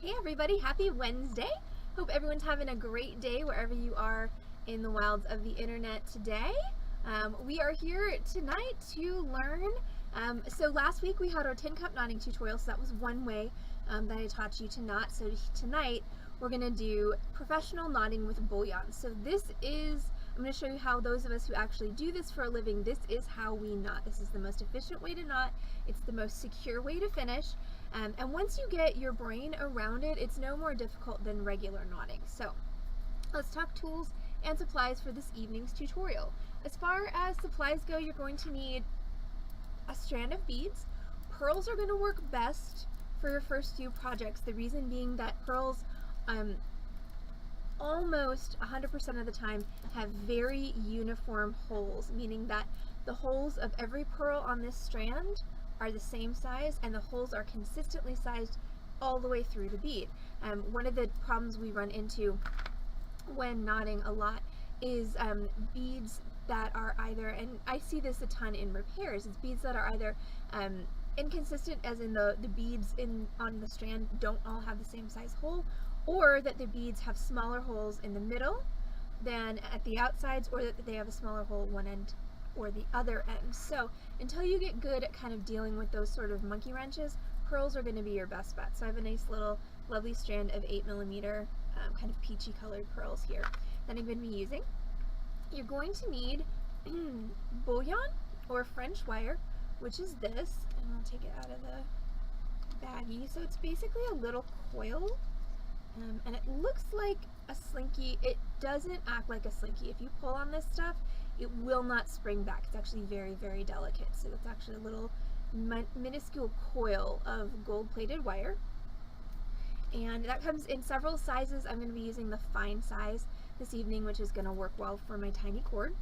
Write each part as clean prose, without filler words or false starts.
Hey everybody, happy Wednesday. Hope everyone's having a great day wherever you are in the wilds of the internet today. We are here tonight to learn. So last week we had our tin cup knotting tutorial, so that was one way that I taught you to knot. So tonight we're going to do professional knotting with bullion. So I'm going to show you how those of us who actually do this for a living, this is how we knot. This is the most efficient way to knot. It's the most secure way to finish. And once you get your brain around it, it's no more difficult than regular knotting. So let's talk tools and supplies for this evening's tutorial. As far as supplies go, you're going to need a strand of beads. Pearls are going to work best for your first few projects. The reason being that pearls almost 100% of the time have very uniform holes, meaning that the holes of every pearl on this strand are the same size and the holes are consistently sized all the way through the bead. One of the problems we run into when knotting a lot is beads that are either, and I see this a ton in repairs, it's beads that are either inconsistent, as in the beads on the strand don't all have the same size hole, or that the beads have smaller holes in the middle than at the outsides, or that they have a smaller hole at one end or the other end. So until you get good at kind of dealing with those sort of monkey wrenches, pearls are going to be your best bet. So I have a nice little lovely strand of 8mm kind of peachy colored pearls here that I'm going to be using. You're going to need bullion or French wire, which is this, and I'll take it out of the baggie. So it's basically a little coil, and it looks like a slinky. It doesn't act like a slinky. If you pull on this stuff, it will not spring back. It's actually very, very delicate. So it's actually a little minuscule coil of gold-plated wire. And that comes in several sizes. I'm going to be using the fine size this evening, which is going to work well for my tiny cord.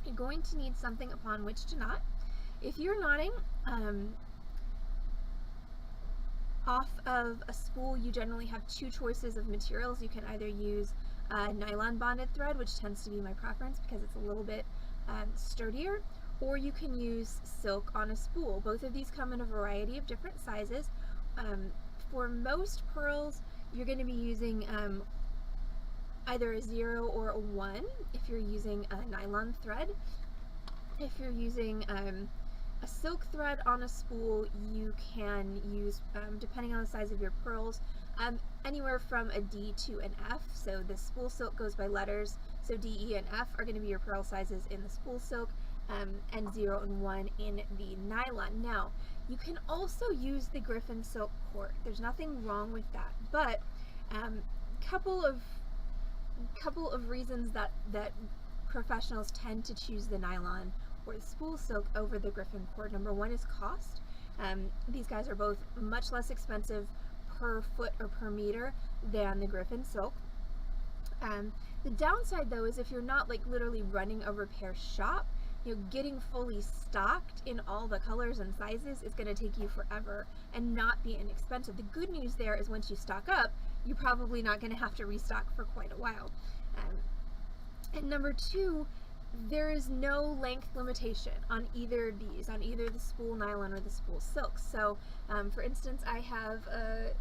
You're going to need something upon which to knot. If you're knotting off of a spool, you generally have two choices of materials. You can either use nylon bonded thread, which tends to be my preference because it's a little bit sturdier, or you can use silk on a spool. Both of these come in a variety of different sizes. For most pearls, you're going to be using either a 0 or a 1 if you're using a nylon thread. If you're using a silk thread on a spool, you can use, depending on the size of your pearls, anywhere from a D to an F. So the spool silk goes by letters, so D, E, and F are going to be your pearl sizes in the spool silk, and 0 and 1 in the nylon. Now, you can also use the Griffin silk cord. There's nothing wrong with that, but couple of reasons that professionals tend to choose the nylon or the spool silk over the Griffin cord. Number one is cost. These guys are both much less expensive per foot or per meter than the Griffin silk. The downside though is if you're not like literally running a repair shop, getting fully stocked in all the colors and sizes is going to take you forever and not be inexpensive. The good news there is once you stock up, you're probably not going to have to restock for quite a while. And number two, there is no length limitation on either of these, on either the spool nylon or the spool silk. So for instance, I have a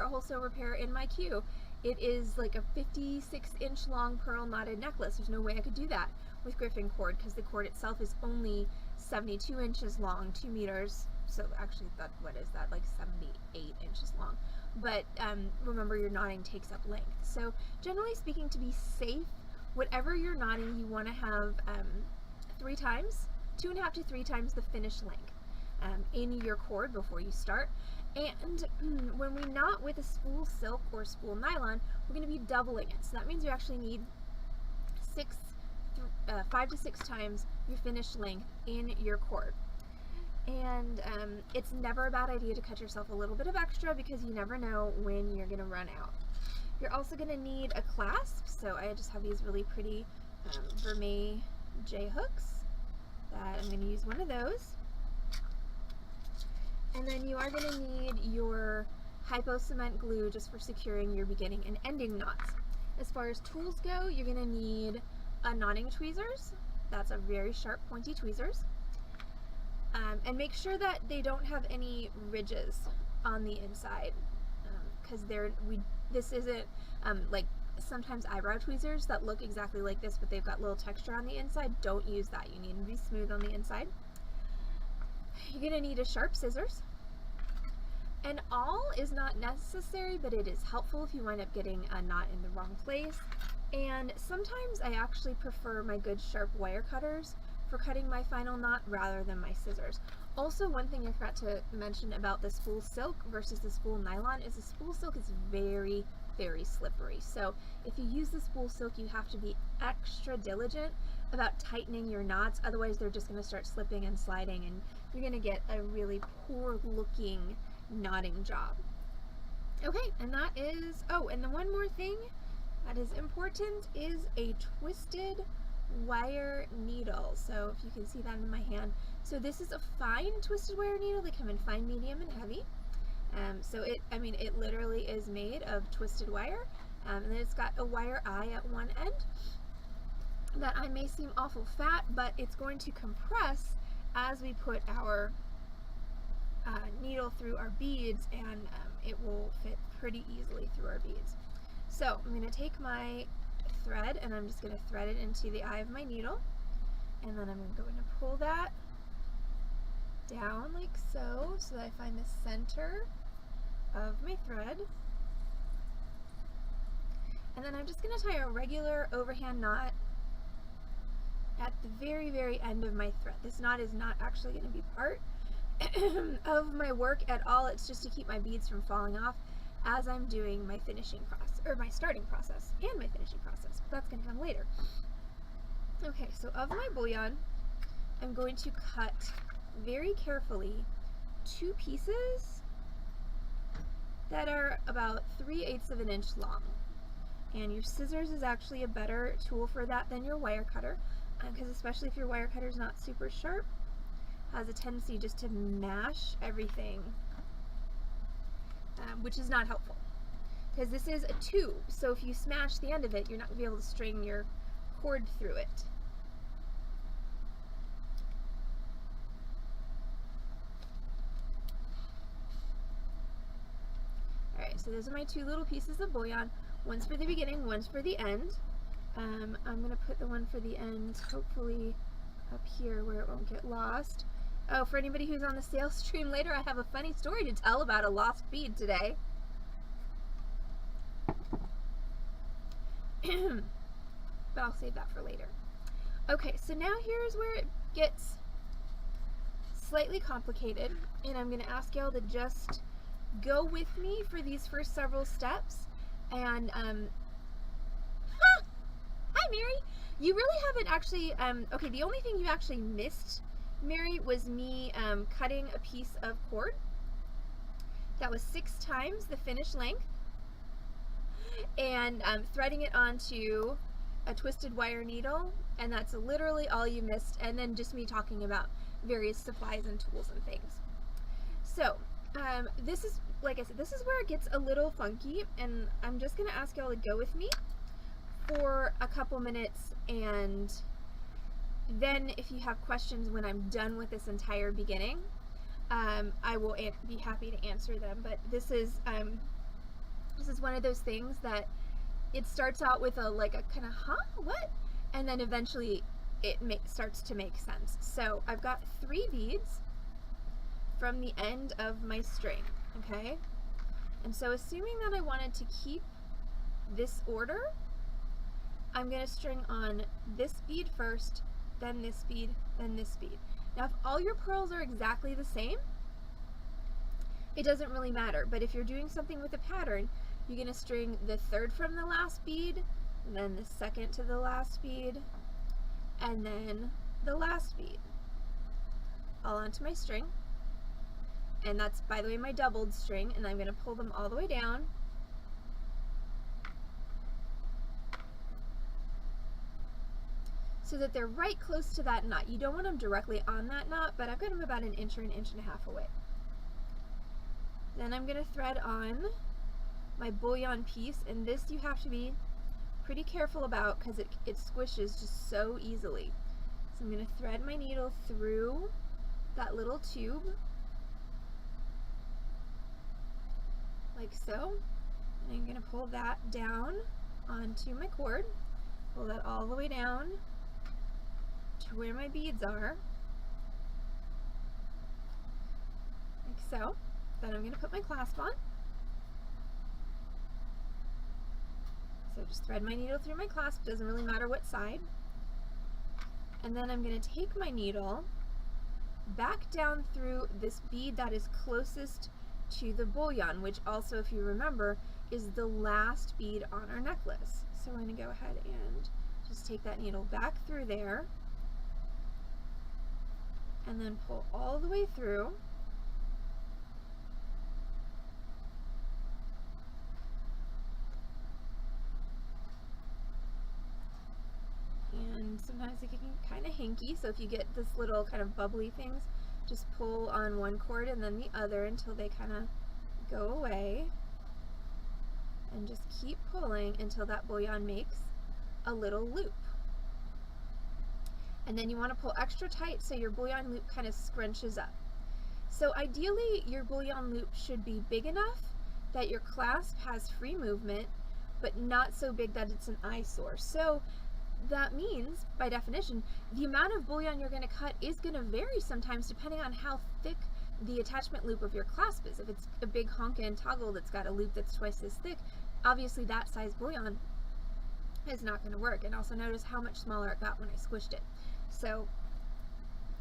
wholesale repair in my queue. It is like a 56-inch long pearl knotted necklace. There's no way I could do that with Griffin cord because the cord itself is only 72 inches long, 2 meters. So actually, what is that, like 78 inches long. But remember, your knotting takes up length. So generally speaking, to be safe, whatever you're knotting, you want to have 3 times, 2.5 to 3 times the finished length in your cord before you start. And when we knot with a spool silk or spool nylon, we're going to be doubling it. So that means you actually need 5 to 6 times your finished length in your cord. And it's never a bad idea to cut yourself a little bit of extra because you never know when you're going to run out. You're also going to need a clasp. So I just have these really pretty vermeil J hooks that I'm going to use one of those. And then you are going to need your hypo cement glue just for securing your beginning and ending knots. As far as tools go, you're going to need a knotting tweezers. That's a very sharp pointy tweezers. And make sure that they don't have any ridges on the inside, because this isn't like sometimes eyebrow tweezers that look exactly like this, but they've got little texture on the inside. Don't use that. You need to be smooth on the inside. You're gonna need a sharp scissors. An awl is not necessary, but it is helpful if you wind up getting a knot in the wrong place. And sometimes I actually prefer my good sharp wire cutters for cutting my final knot rather than my scissors. Also, one thing I forgot to mention about the spool silk versus the spool nylon is the spool silk is very, very slippery. So if you use the spool silk, you have to be extra diligent about tightening your knots. Otherwise, they're just going to start slipping and sliding, and you're going to get a really poor looking knotting job. Okay, and that is, oh, and the one more thing that is important is a twisted wire needle. So if you can see that in my hand. So this is a fine twisted wire needle. They come in fine, medium, and heavy. So it literally is made of twisted wire. And then it's got a wire eye at one end. That eye may seem awful fat, but it's going to compress as we put our needle through our beads, and it will fit pretty easily through our beads. So I'm going to take my thread and I'm just going to thread it into the eye of my needle, and then I'm going to pull that down like so, so that I find the center of my thread, and then I'm just going to tie a regular overhand knot at the very, very end of my thread. This knot is not actually going to be part of my work at all. It's just to keep my beads from falling off as I'm doing my finishing process, or my starting process and my finishing process, but that's going to come later. Okay, so of my bullion, I'm going to cut very carefully 2 pieces that are about 3/8 of an inch long. And your scissors is actually a better tool for that than your wire cutter, because especially if your wire cutter is not super sharp, has a tendency just to mash everything, which is not helpful, because this is a tube, so if you smash the end of it, you're not going to be able to string your cord through it. Alright, so those are my 2 little pieces of bullion. One's for the beginning, one's for the end. I'm going to put the one for the end hopefully up here where it won't get lost. Oh, for anybody who's on the sales stream later, I have a funny story to tell about a lost bead today. But I'll save that for later. Okay, so now here's where it gets slightly complicated, and I'm going to ask y'all to just go with me for these first several steps. And, hi Mary! You really haven't actually, okay, the only thing you actually missed, Mary, was me cutting a piece of cord that was 6 times the finished length, and threading it onto a twisted wire needle, and that's literally all you missed, and then just me talking about various supplies and tools and things. So this is, like I said, this is where it gets a little funky, and I'm just going to ask y'all to go with me for a couple minutes, and then if you have questions when I'm done with this entire beginning, I will be happy to answer them. But this is one of those things that it starts out with a kind of what, and then eventually it starts to make sense. So I've got 3 beads from the end of my string, okay? And so assuming that I wanted to keep this order, I'm going to string on this bead first, then this bead, then this bead. Now if all your pearls are exactly the same, it doesn't really matter, but if you're doing something with a pattern, you're going to string the 3rd from the last bead, then the 2nd to the last bead, and then the last bead, all onto my string. And that's, by the way, my doubled string, and I'm going to pull them all the way down. So that they're right close to that knot. You don't want them directly on that knot, but I've got them about 1 inch or 1.5 inches away. Then I'm going to thread on my bullion piece, and this you have to be pretty careful about because it squishes just so easily. So I'm going to thread my needle through that little tube like so. And I'm going to pull that down onto my cord, pull that all the way down to where my beads are, like so. Then I'm going to put my clasp on. So just thread my needle through my clasp, doesn't really matter what side. And then I'm going to take my needle back down through this bead that is closest to the bullion, which also, if you remember, is the last bead on our necklace. So I'm going to go ahead and just take that needle back through there and then pull all the way through. And sometimes it can get kind of hinky, so if you get this little kind of bubbly things, just pull on one cord and then the other until they kind of go away. And just keep pulling until that bullion makes a little loop. And then you want to pull extra tight so your bullion loop kind of scrunches up. So ideally your bullion loop should be big enough that your clasp has free movement, but not so big that it's an eyesore. So that means, by definition, the amount of bullion you're going to cut is going to vary sometimes depending on how thick the attachment loop of your clasp is. If it's a big honkin' toggle that's got a loop that's twice as thick, obviously that size bullion is not going to work. And also notice how much smaller it got when I squished it. So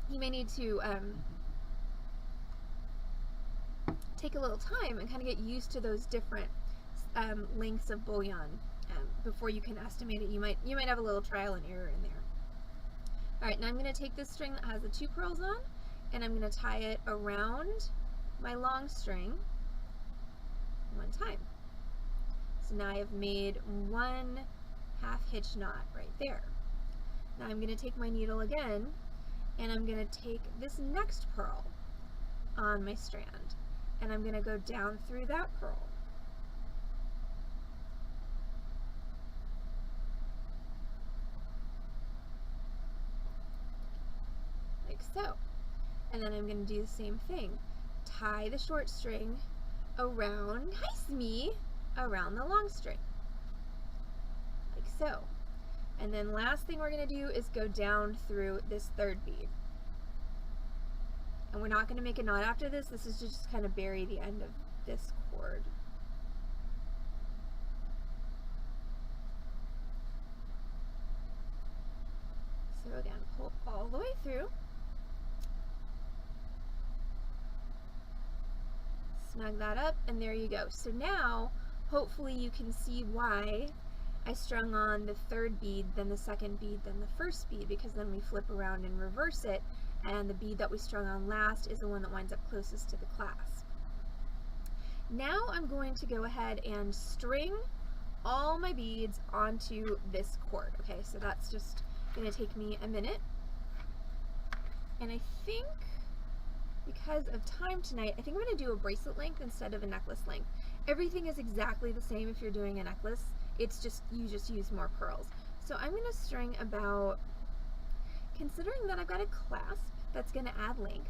you may need to take a little time and kind of get used to those different lengths of bullion before you can estimate it. You might have a little trial and error in there. All right, now I'm going to take this string that has the 2 pearls on, and I'm going to tie it around my long string one time. So now I have made 1 half hitch knot right there. Now I'm going to take my needle again, and I'm going to take this next pearl on my strand, and I'm going to go down through that pearl. Like so. And then I'm going to do the same thing. Tie the short string around, around the long string. Like so. And then last thing we're going to do is go down through this 3rd bead. And we're not going to make a knot after this. This is just kind of bury the end of this cord. So again, pull all the way through. Snug that up, and there you go. So now, hopefully you can see why I strung on the 3rd bead, then the 2nd bead, then the 1st bead, because then we flip around and reverse it, and the bead that we strung on last is the one that winds up closest to the clasp. Now I'm going to go ahead and string all my beads onto this cord. Okay, so that's just going to take me a minute. And I think, because of time tonight, I think I'm going to do a bracelet length instead of a necklace length. Everything is exactly the same if you're doing a necklace. It's just, you just use more pearls. So I'm going to string about, considering that I've got a clasp that's going to add length,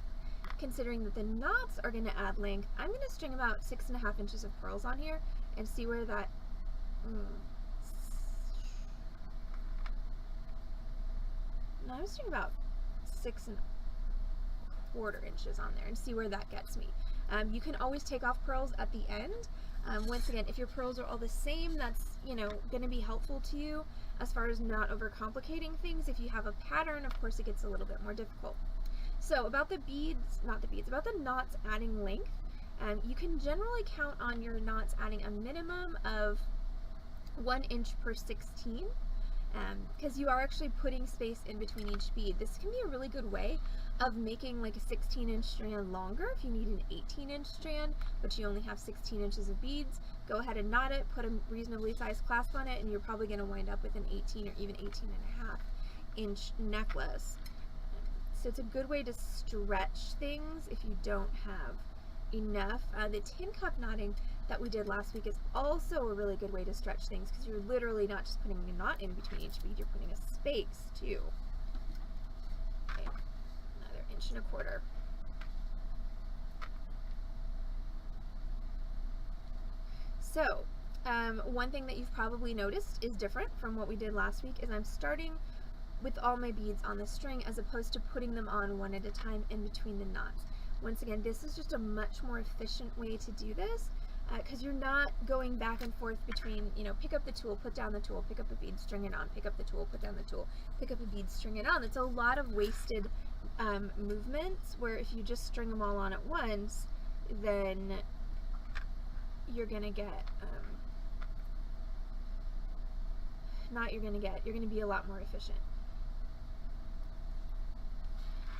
considering that the knots are going to add length, I'm going to string about 6.5 inches of pearls on here and see where that, no, I'm string about 6.25 inches on there and see where that gets me. You can always take off pearls at the end. Once again, if your pearls are all the same, that's, going to be helpful to you as far as not overcomplicating things. If you have a pattern, of course, it gets a little bit more difficult. So about the beads, about the knots adding length, you can generally count on your knots adding a minimum of 1 inch per 16, because you are actually putting space in between each bead. This can be a really good way of making like a 16-inch strand longer. If you need an 18-inch strand, but you only have 16 inches of beads, go ahead and knot it, put a reasonably sized clasp on it, and you're probably going to wind up with an 18 or even 18.5-inch necklace. So it's a good way to stretch things if you don't have enough. The tin cup knotting that we did last week is also a really good way to stretch things, because you're literally not just putting a knot in between each bead, you're putting a space too. Okay, another 1.25 inches. So one thing that you've probably noticed is different from what we did last week is I'm starting with all my beads on the string as opposed to putting them on one at a time in between the knots. Once again, this is just a much more efficient way to do this because you're not going back and forth between, you know, pick up the tool, put down the tool, pick up a bead, string it on, pick up the tool, put down the tool, pick up a bead, string it on. It's a lot of wasted movements where if you just string them all on at once, then you're gonna get, you're gonna be a lot more efficient.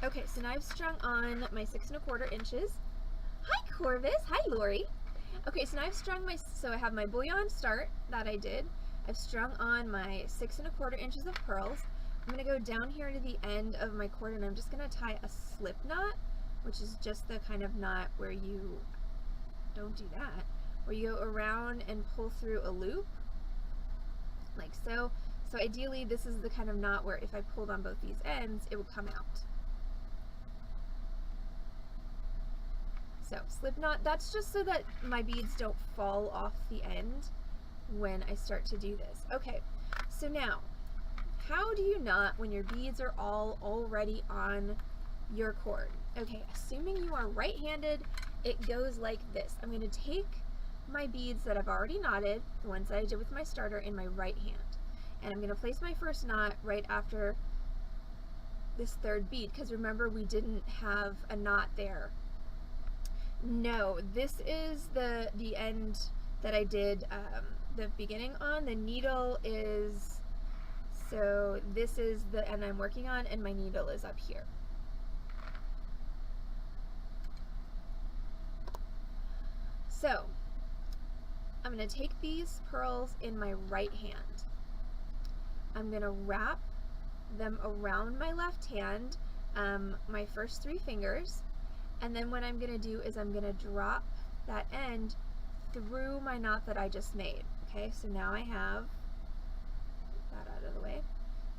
Okay, so now I've strung on my 6 1/4 inches. Hi Corvus, hi Lori. Okay, so now I've strung so I have my bullion start that I did. I've strung on my 6 1/4 inches of pearls. I'm gonna go down here to the end of my cord and I'm just gonna tie a slip knot, which is just the kind of knot where you, don't do that, where you go around and pull through a loop, like so. So ideally this is the kind of knot where if I pulled on both these ends, it would come out. So slip knot, that's just so that my beads don't fall off the end when I start to do this. Okay, so now, how do you knot when your beads are all already on your cord? Okay, assuming you are right-handed, it goes like this. I'm gonna take my beads that I've already knotted, the ones that I did with my starter, in my right hand. And I'm gonna place my first knot right after this third bead, because remember we didn't have a knot there. No, this is the end that I did the beginning on. The needle is, so this is the end I'm working on and my needle is up here. So I'm going to take these pearls in my right hand. I'm going to wrap them around my left hand, my first 3 fingers. And then what I'm going to do is I'm going to drop that end through my knot that I just made. Okay, so now I have that out of the way.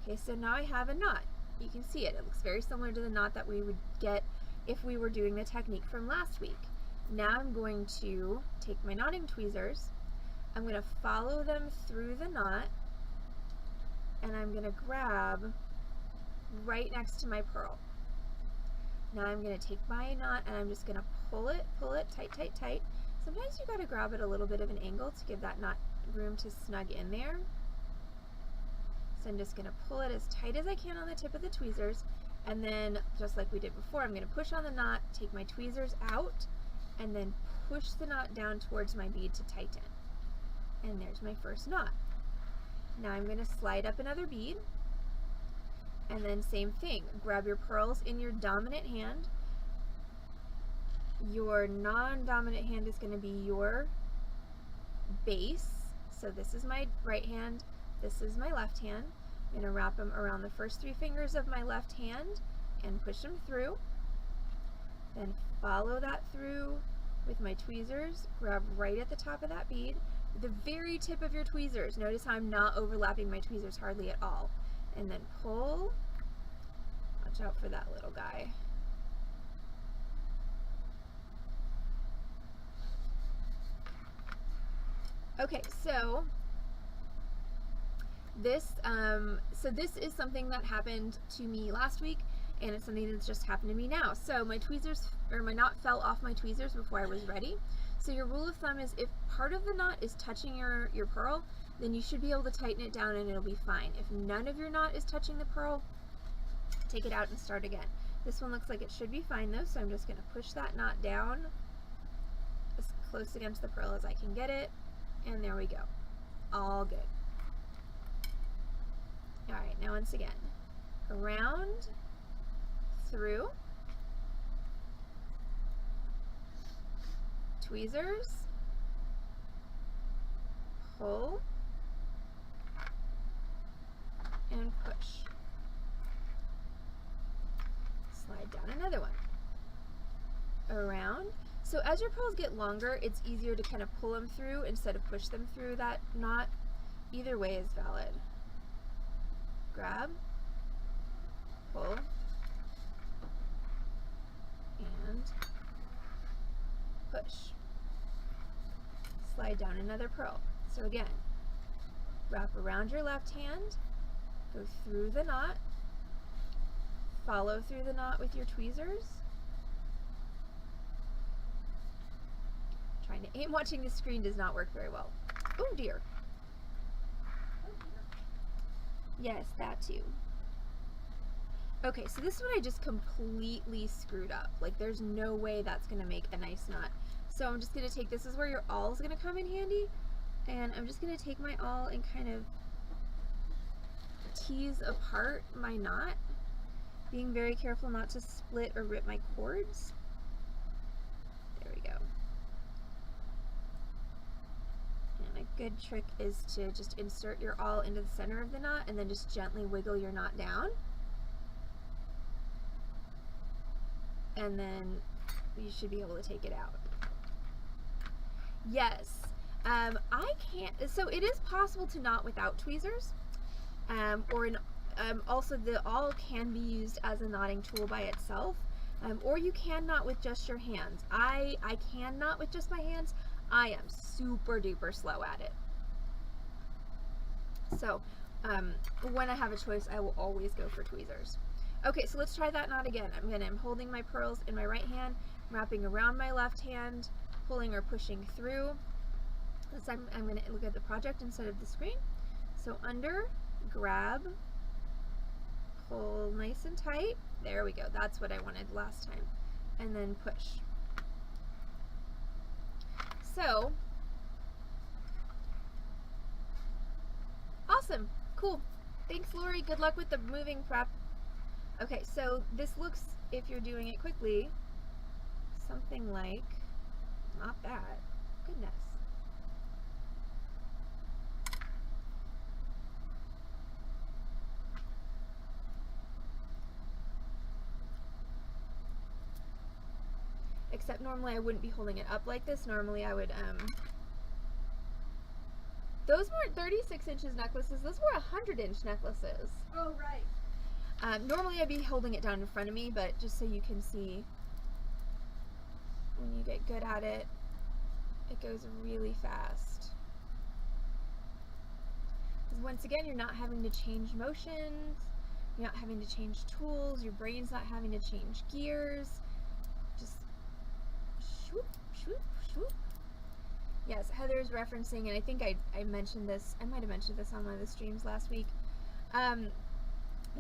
Okay, so now I have a knot. You can see it. It looks very similar to the knot that we would get if we were doing the technique from last week. Now I'm going to take my knotting tweezers. I'm going to follow them through the knot and I'm going to grab right next to my pearl. Now I'm going to take my knot and I'm just going to pull it tight, tight, tight. Sometimes you got to grab it a little bit of an angle to give that knot room to snug in there. So I'm just going to pull it as tight as I can on the tip of the tweezers, and then just like we did before, I'm going to push on the knot, take my tweezers out, and then push the knot down towards my bead to tighten. And there's my first knot. Now I'm going to slide up another bead. And then same thing, grab your pearls in your dominant hand. Your non-dominant hand is going to be your base. So this is my right hand, this is my left hand. I'm going to wrap them around the first 3 fingers of my left hand and push them through. Then follow that through with my tweezers, grab right at the top of that bead, the very tip of your tweezers. Notice how I'm not overlapping my tweezers hardly at all. And then pull, watch out for that little guy. Okay, so this is something that happened to me last week, and it's something that's just happened to me now. So my tweezers, or my knot fell off my tweezers before I was ready. So your rule of thumb is if part of the knot is touching your pearl, then you should be able to tighten it down and it'll be fine. If none of your knot is touching the pearl, take it out and start again. This one looks like it should be fine though, so I'm just going to push that knot down as close against the pearl as I can get it, and there we go. All good. Alright, now once again, around, through, tweezers, pull, and push. Slide down another one. Around. So as your pearls get longer, it's easier to kind of pull them through instead of push them through that knot. Either way is valid. Grab, pull, and push. slide down another pearl. So again, wrap around your left hand, go through the knot, follow through the knot with your tweezers. Trying to aim watching the screen does not work very well. Oh dear. Yes, that too. Okay, so this one I just completely screwed up. Like, there's no way that's gonna make a nice knot. So I'm just gonna take, this is where your awl is gonna come in handy, and I'm just gonna take my awl and kind of tease apart my knot, being very careful not to split or rip my cords. There we go. And a good trick is to just insert your awl into the center of the knot and then just gently wiggle your knot down. And then you should be able to take it out. Yes, I can't, so it is possible to knot without tweezers, also the awl can be used as a knotting tool by itself, or you can knot with just your hands. I can knot with just my hands. I am super duper slow at it. So when I have a choice, I will always go for tweezers. Okay, so let's try that knot again. I'm holding my pearls in my right hand, wrapping around my left hand, pulling or pushing through. This time I'm going to look at the project instead of the screen. So under, grab, pull nice and tight. There we go. That's what I wanted last time. And then push. So, awesome. Cool. Thanks, Lori. Good luck with the moving prep. Okay, so this looks, if you're doing it quickly, something like, not that, goodness. Except normally I wouldn't be holding it up like this. Normally I would, those weren't 36 inches necklaces, those were 100-inch necklaces. Oh, right. Normally I'd be holding it down in front of me, but just so you can see, when you get good at it, it goes really fast. Because once again, you're not having to change motions, you're not having to change tools, your brain's not having to change gears. Just shoop, shoop, shoop. Yes, Heather's referencing, and I think I mentioned this, I might have mentioned this on one of the streams last week.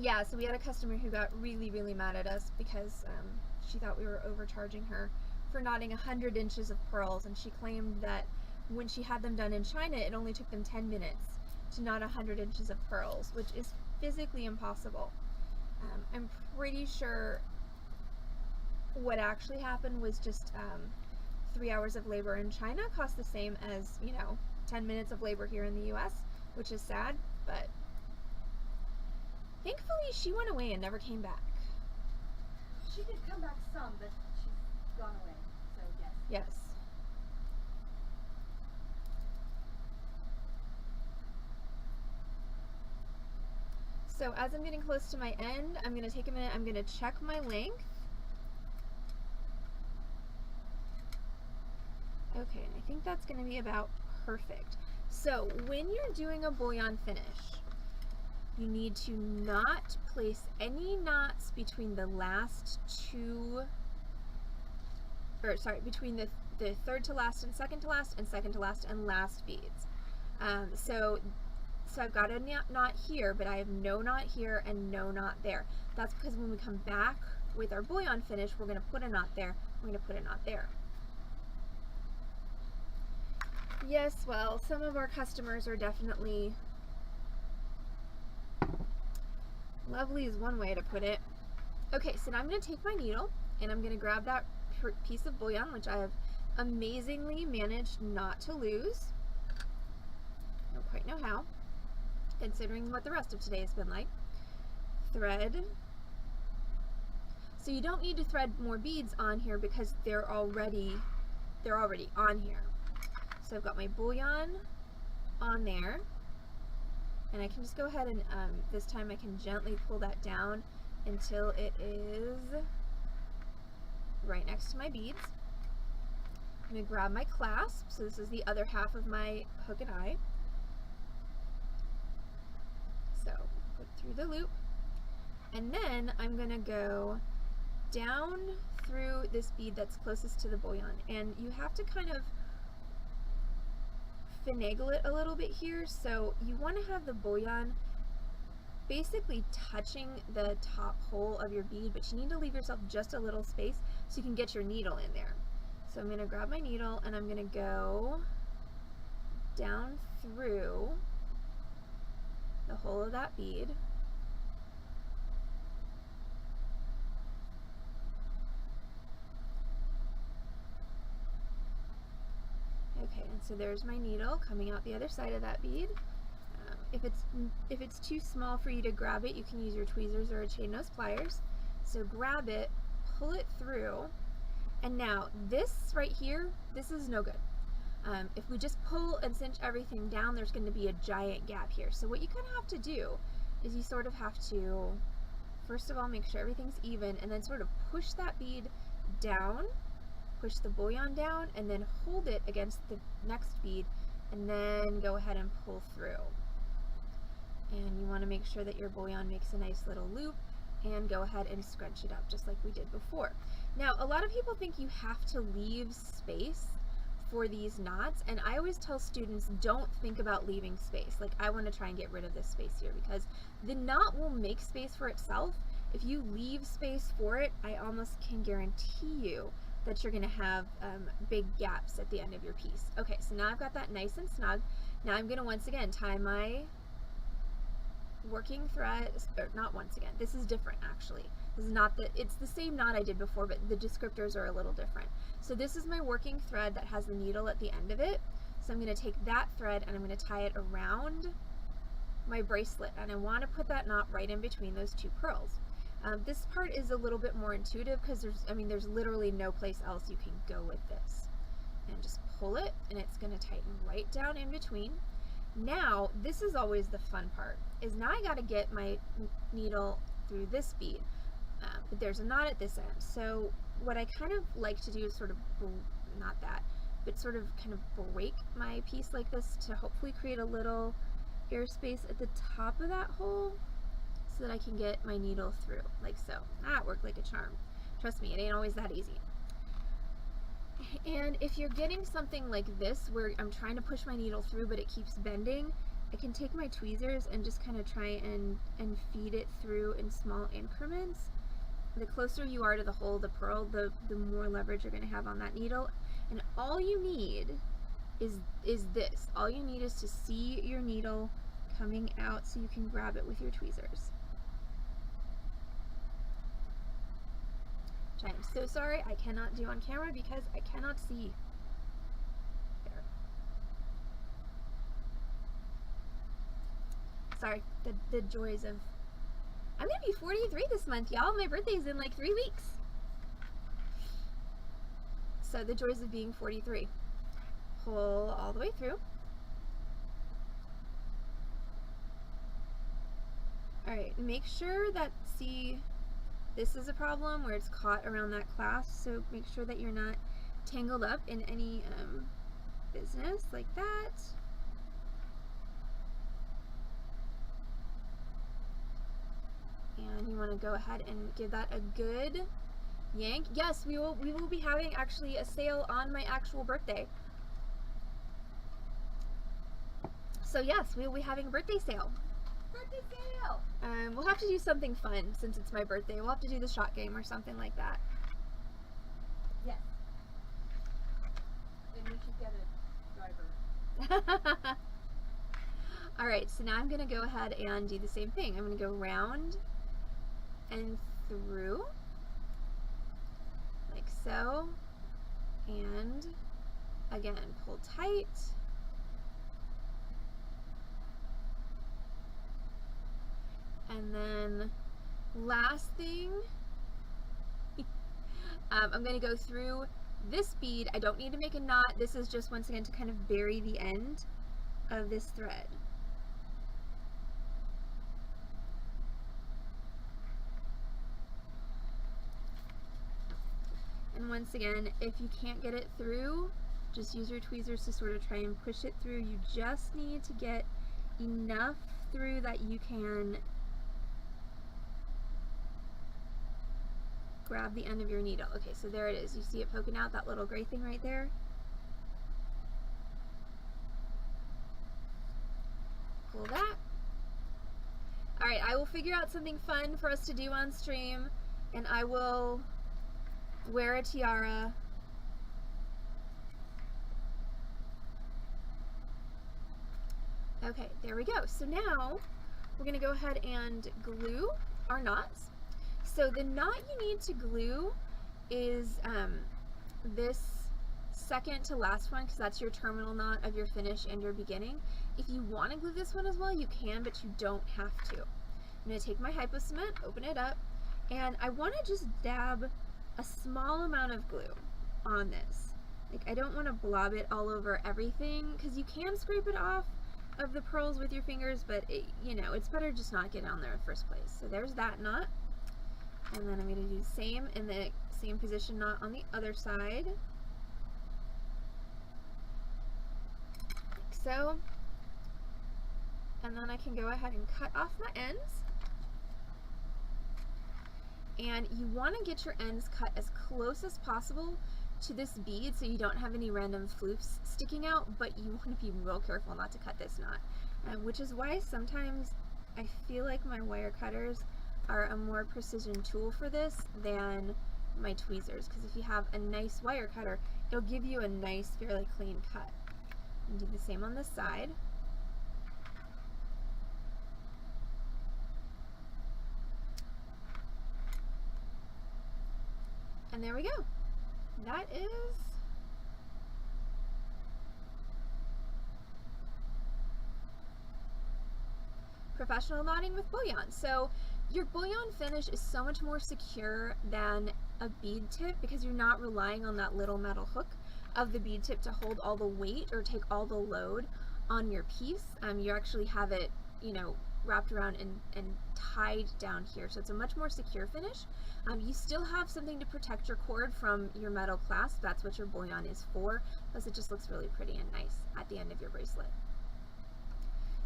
Yeah, so we had a customer who got really, really mad at us because she thought we were overcharging her for knotting 100 inches of pearls, and she claimed that when she had them done in China, it only took them 10 minutes to knot 100 inches of pearls, which is physically impossible. I'm pretty sure what actually happened was just 3 hours of labor in China cost the same as, 10 minutes of labor here in the US, which is sad, but thankfully she went away and never came back. She did come back some, but she's gone away, so yes. Yes. So as I'm getting close to my end, I'm going to take a minute, I'm going to check my length. Okay, and I think that's going to be about perfect. So when you're doing a bullion finish, you need to not place any knots between the last two, between the third to last and second to last and last beads. So I've got a knot here, but I have no knot here and no knot there. That's because when we come back with our bullion finish, we're going to put a knot there, we're going to put a knot there. Yes, well, some of our customers are definitely, lovely is one way to put it. Okay, so now I'm going to take my needle and I'm going to grab that piece of bullion, which I have amazingly managed not to lose. Don't quite know how, considering what the rest of today has been like. Thread. So you don't need to thread more beads on here because they're already on here. So I've got my bullion on there, and I can just go ahead and this time I can gently pull that down until it is right next to my beads. I'm going to grab my clasp, so this is the other half of my hook and eye. So put through the loop, and then I'm going to go down through this bead that's closest to the bullion, and you have to kind of finagle it a little bit here. So you want to have the bullion basically touching the top hole of your bead, but you need to leave yourself just a little space so you can get your needle in there. So I'm going to grab my needle and I'm going to go down through the hole of that bead. Okay, and so there's my needle coming out the other side of that bead. If it's too small for you to grab it, you can use your tweezers or a chain nose pliers. So grab it, pull it through, and now this right here, this is no good. If we just pull and cinch everything down, there's going to be a giant gap here. So what you kind of have to do is you sort of have to, first of all, make sure everything's even, and then sort of push that bead down, push the bullion down, and then hold it against the next bead, and then go ahead and pull through. And you want to make sure that your bullion makes a nice little loop, and go ahead and scrunch it up just like we did before. Now, a lot of people think you have to leave space for these knots, and I always tell students, don't think about leaving space. Like, I want to try and get rid of this space here, because the knot will make space for itself. If you leave space for it, I almost can guarantee you that you're going to have big gaps at the end of your piece. Okay, so now I've got that nice and snug. Now I'm going to once again tie my working thread, or not once again, this is different actually. This is not it's the same knot I did before, but the descriptors are a little different. So this is my working thread that has the needle at the end of it. So I'm going to take that thread and I'm going to tie it around my bracelet, and I want to put that knot right in between those two pearls. This part is a little bit more intuitive because there's literally no place else you can go with this. And just pull it, and it's going to tighten right down in between. Now, this is always the fun part, is now I got to get my needle through this bead, but there's a knot at this end. So what I kind of like to do is sort of, not that, but sort of kind of break my piece like this to hopefully create a little airspace at the top of that hole so that I can get my needle through, like so. That worked like a charm. Trust me, it ain't always that easy. And if you're getting something like this where I'm trying to push my needle through but it keeps bending, I can take my tweezers and just kind of try and feed it through in small increments. The closer you are to the hole of the pearl, the more leverage you're going to have on that needle. And all you need is this. All you need is to see your needle coming out so you can grab it with your tweezers. Which I am so sorry I cannot do on camera because I cannot see. There. Sorry, the joys of... I'm gonna be 43 this month, y'all. My birthday's in like 3 weeks. So the joys of being 43. Pull all the way through. Alright, make sure that, see, this is a problem where it's caught around that clasp, so make sure that you're not tangled up in any business like that. And you want to go ahead and give that a good yank. Yes, we will be having actually a sale on my actual birthday. So yes, we will be having a birthday sale. Birthday sale! We'll have to do something fun since it's my birthday. We'll have to do the shot game or something like that. Yes. And we should get a driver. Alright, so now I'm going to go ahead and do the same thing. I'm going to go round and through, like so, and again, pull tight. And then last thing, I'm going to go through this bead. I don't need to make a knot. This is just once again to kind of bury the end of this thread. And once again, if you can't get it through, Just use your tweezers to sort of try and push it through. You just need to get enough through that you can grab the end of your needle. Okay, so there it is. You see it poking out, that little gray thing right there? Pull that. Alright, I will figure out something fun for us to do on stream, and I will wear a tiara. Okay, there we go. So now we're going to go ahead and glue our knots. So the knot you need to glue is this second to last one, because that's your terminal knot of your finish and your beginning. If you want to glue this one as well, you can, but you don't have to. I'm going to take my hypo cement, open it up, and I want to just dab a small amount of glue on this. Like, I don't want to blob it all over everything, because you can scrape it off of the pearls with your fingers, but you know, it's better just not get on there in the first place. So there's that knot, and then I'm going to do the same in the same position knot on the other side, like so. And then I can go ahead and cut off my ends. And you want to get your ends cut as close as possible to this bead so you don't have any random floofs sticking out, but you want to be real careful not to cut this knot, which is why sometimes I feel like my wire cutters are a more precision tool for this than my tweezers, because if you have a nice wire cutter, it'll give you a nice, fairly clean cut. And do the same on this side. And there we go. That is professional knotting with bullion. So your bullion finish is so much more secure than a bead tip, because you're not relying on that little metal hook of the bead tip to hold all the weight or take all the load on your piece. You actually have it, you know, wrapped around and tied down here, so it's a much more secure finish. You still have something to protect your cord from your metal clasp. That's what your bullion is for, plus it just looks really pretty and nice at the end of your bracelet.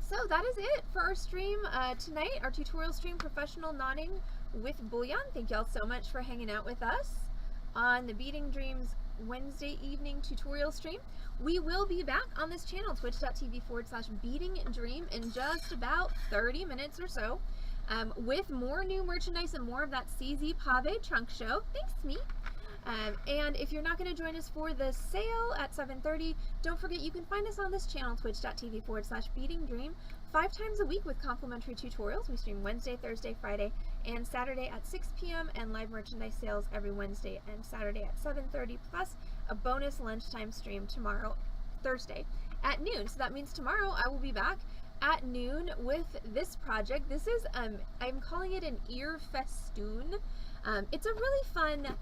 So that is it for our stream tonight, our tutorial stream, professional knotting with bullion. Thank y'all so much for hanging out with us on the Beading Dreams Wednesday evening tutorial stream. We will be back on this channel, twitch.tv/beadingdream, in just about 30 minutes or so, with more new merchandise and more of that CZ Pave trunk show. Thanks, me. And if you're not going to join us for the sale at 7:30, don't forget you can find us on this channel, twitch.tv/beadingdream, 5 times a week with complimentary tutorials. We stream Wednesday, Thursday, Friday, and Saturday at 6 p.m. and live merchandise sales every Wednesday and Saturday at 7:30, plus a bonus lunchtime stream tomorrow, Thursday, at noon. So that means tomorrow I will be back at noon with this project. This is, I'm calling it an ear festoon. It's a really fun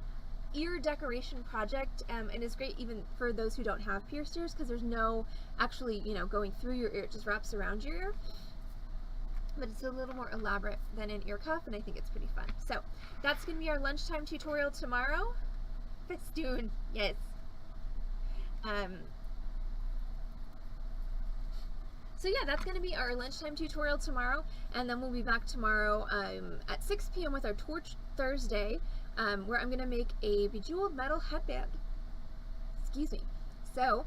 ear decoration project, and it's great even for those who don't have pierced ears, because there's no actually, you know, going through your ear. It just wraps around your ear, but it's a little more elaborate than an ear cuff, and I think it's pretty fun. So that's going to be our lunchtime tutorial tomorrow. Festoon, yes. So yeah, that's going to be our lunchtime tutorial tomorrow, and then we'll be back tomorrow at 6 p.m. with our Torch Thursday, where I'm going to make a bejeweled metal headband. Excuse me. So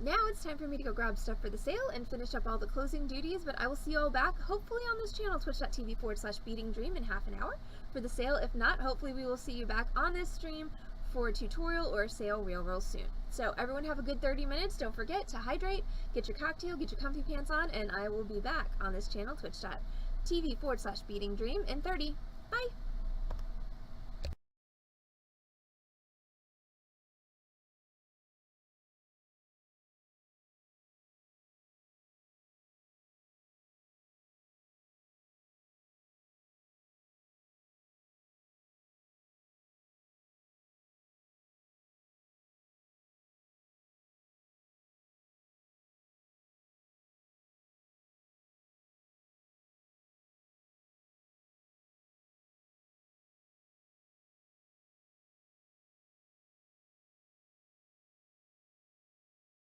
now it's time for me to go grab stuff for the sale and finish up all the closing duties, but I will see you all back, hopefully on this channel, twitch.tv/beadingdream, in half an hour for the sale. If not, hopefully we will see you back on this stream for a tutorial or a sale real soon. So everyone have a good 30 minutes. Don't forget to hydrate, get your cocktail, get your comfy pants on, and I will be back on this channel, twitch.tv/beadingdream, in 30. Bye!